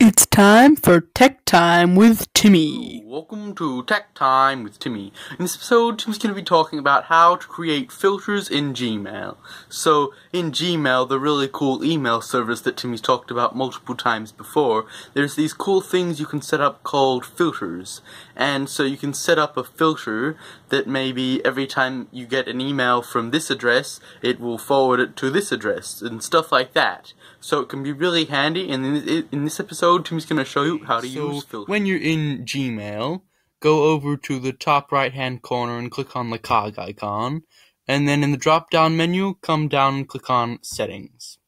It's time for Tech Time with Timmy. Welcome to Tech Time with Timmy. In this episode, Timmy's going to be talking about how to create filters in Gmail. So, in Gmail, the really cool email service that Timmy's talked about multiple times before, there's these cool things you can set up called filters. And so you can set up a filter that maybe every time you get an email from this address, it will forward it to this address, and stuff like that. So it can be really handy, and in this episode, Timmy's going to show you how to use filters. When you're in Gmail, go over to the top right-hand corner and click on the cog icon, and then in the drop-down menu, come down and click on Settings.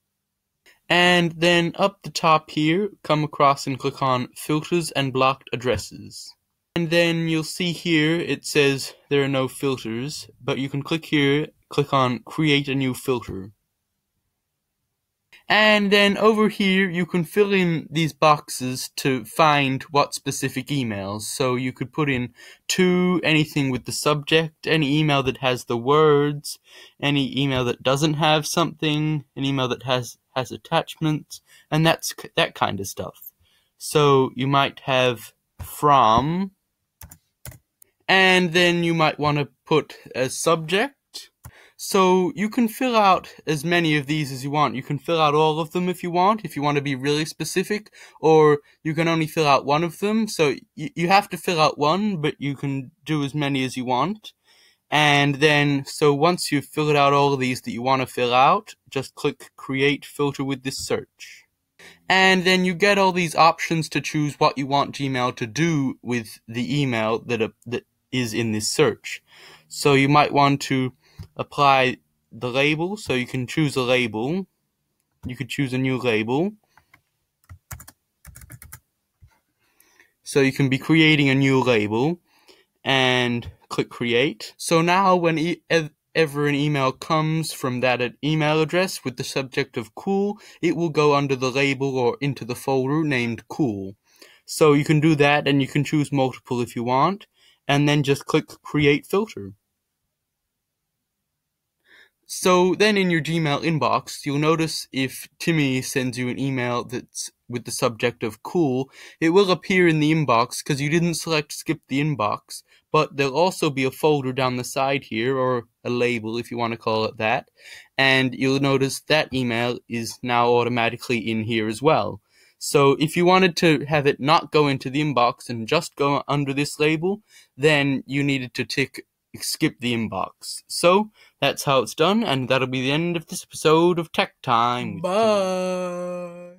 And then up the top here, come across and click on Filters and Blocked Addresses. And then you'll see here, it says there are no filters, but you can click here, click on Create a New Filter. And then over here, you can fill in these boxes to find what specific emails. So you could put in to, anything with the subject, any email that has the words, any email that doesn't have something, an email that has attachments, and that kind of stuff. So you might have from, and then you might want to put a subject. So you can fill out as many of these as you want. You can fill out all of them if you want to be really specific, or you can only fill out one of them. So you have to fill out one, but you can do as many as you want. And then, so once you've filled out all of these that you want to fill out, just click Create Filter with this search. And then you get all these options to choose what you want Gmail to do with the email that is in this search. So you might want to apply the label, so you can choose a label. You could choose a new label. So you can be creating a new label and click Create. So now when ever an email comes from that email address with the subject of cool, it will go under the label or into the folder named cool. So you can do that, and you can choose multiple if you want, and then just click Create Filter. So then in your Gmail inbox, you'll notice if Timmy sends you an email that's with the subject of cool, it will appear in the inbox because you didn't select skip the inbox, but there'll also be a folder down the side here, or a label if you want to call it that, and you'll notice that email is now automatically in here as well. So if you wanted to have it not go into the inbox and just go under this label, then you needed to skip the inbox. So that's how it's done, and that'll be the end of this episode of Tech Time. Bye.